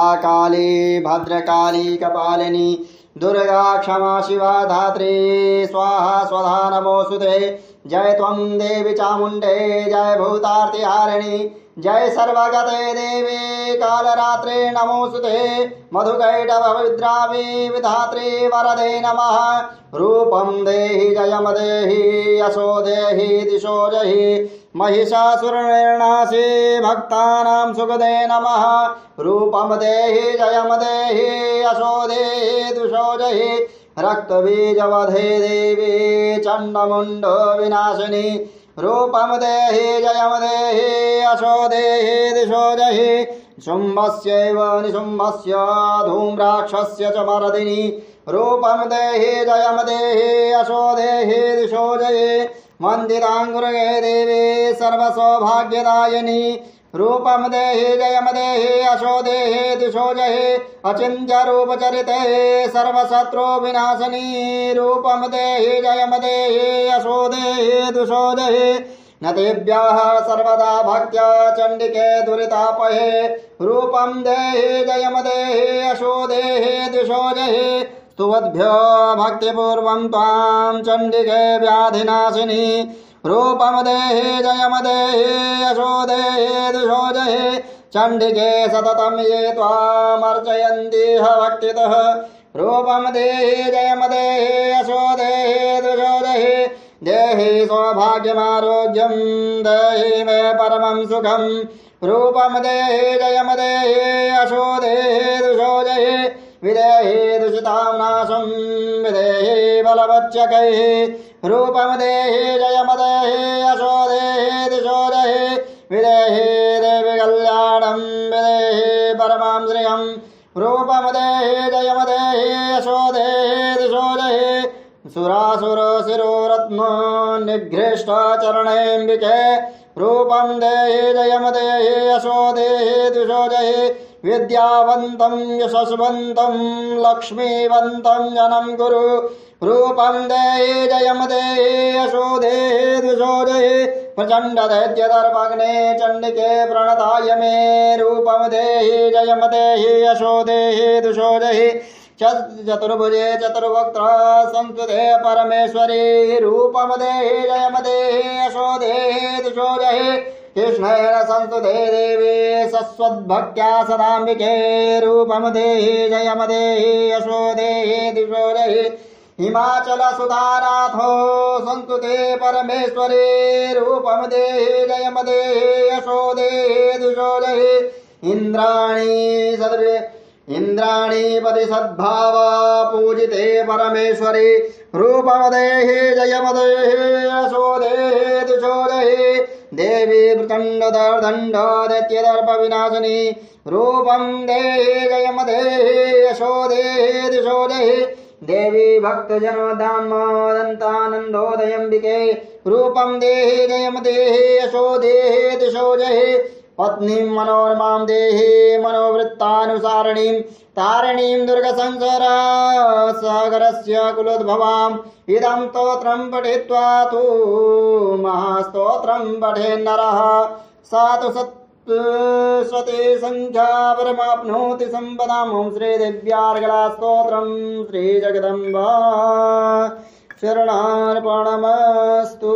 महाकाली भद्रकाली कपालिनी दुर्गा क्षमा शिवा धात्री स्वाहा स्वधा नमोऽस्तुते। जय त्वं देवी चामुण्डे जय भूतार्तिहारिणी जय सर्वगते देवी कालरात्रे नमोऽस्तुते। मधुकैटभविद्रावी विधात्री वरदे नमः। रूपं देहि जयम देहि यशो देहि दिशो जहि महिषासुरनिर्नाशे भक्तानां सुखदे नमः। रूपं देहि जयम देहि यशो देहि दिशो जहि रक्तबीजवधे देवी चण्डमुण्ड विनाशिनी। रूपं देहि जयम देहि यशो देहि दिशो जहि शुम्भस्यैव निशुम्भस्य धूम्राक्षस्य च मर्दिनी। रूपं देहि जयम देहि यशो देहि दिशो जहि वन्दिताङ्गुरगे देवी सर्वसौभाग्यदायिनी। रूपं देहि जयम देहि यशो देहि दिशो जहि अचिन्त्य रूपचरिते सर्वशत्रु विनाशिनी। रूपं देहि जयम देहि यशो देहि दिशो जहि नतेभ्यः सर्वदा भक्त्या चण्डिके दुरितापहे। रूपं देहि जयम देहि यशो देहि दिशो जहि स्तुवद्भ्यो भक्तिपूर्वं त्वां चण्डिके व्याधिनाशिनी। रूपं देहि जयम देहि यशो देहि दिशो जहि चण्डिके सततं ये त्वामर्चयन्तीह भक्तितः। रूपं देहि जयम देहि यशो देहि दिशो जहि देहि सौभाग्यमारोग्यं देहि मे परमं सुखं। रूपं देहि जयम देहि यशो देहि दिशो जहि विदेहि दुषितां नाशं विदेहि बलवच्चकैः। रूपं देहि जयम देहि यशो देहि दिशो जहि विदेहि देवि कल्याणं विदेहि परमां श्रियं। रूपं देहि जयम देहि यशो देहि दिशो जहि सुरासुर शिरोरत्नो निघ्रेष्ट चरणेऽम्बिके। रूपं देहि जयम देहि यशो देहि दिशो जहि विद्यावन्तं यशस्वन्तं लक्ष्मीवन्तं जनं कुरु। रूपं देहि जयम देहि यशो देहि दिशो जहि प्रचण्ड दैत्यदर्पग्ने चण्डिके प्रणताय मे। रूपं देहि जयम देहि यशो देहि दिशो जहि चतुर्भुजे चतुर्वक्त्र संस्तुते परमेश्वरी। रूपं देहि जयम देहि यशो देहि दिशो जहि कृष्णेन संस्तुते देवी सस्वद्भक्त्या सदाम्बिके। रूपं देहि जयम देहि यशो देहि दिशो जहि हिमाचल सुधानाथो संस्तुते परमेश्वरी। रूपं देहि जयम देहि यशो देहि दिशो जहि इंद्राणी पति सद्भावा पूजिते परमेश्वरी। रूपं देहि जयम देहि यशो देहि दिशो जहि देवी प्रचण्ड दैत्यदर्प विनाशिनी। रूपं देहि जयम देहि यशो देहि दिशो जहि देवी भक्तजनोदान्मोदन्तानन्दोदयम्बिके। रूपं देहि जयम देहि यशो देहि दिशो जहि पत्नीं मनोरमां देहि मनोवृत्तानुसारिणीं तारिणीं दुर्गसंसारसागरस्य कुलोद्भवाम्। इदं स्तोत्रं पठित्वा तु महास्तोत्रं पठेन्नरः सा तु सप्तशती संख्या परमाप्नोति सम्पदाम्। ॐ श्रीदेव्यार्गला स्तोत्रं श्रीजगदम्बा शरणार्पणमस्तु।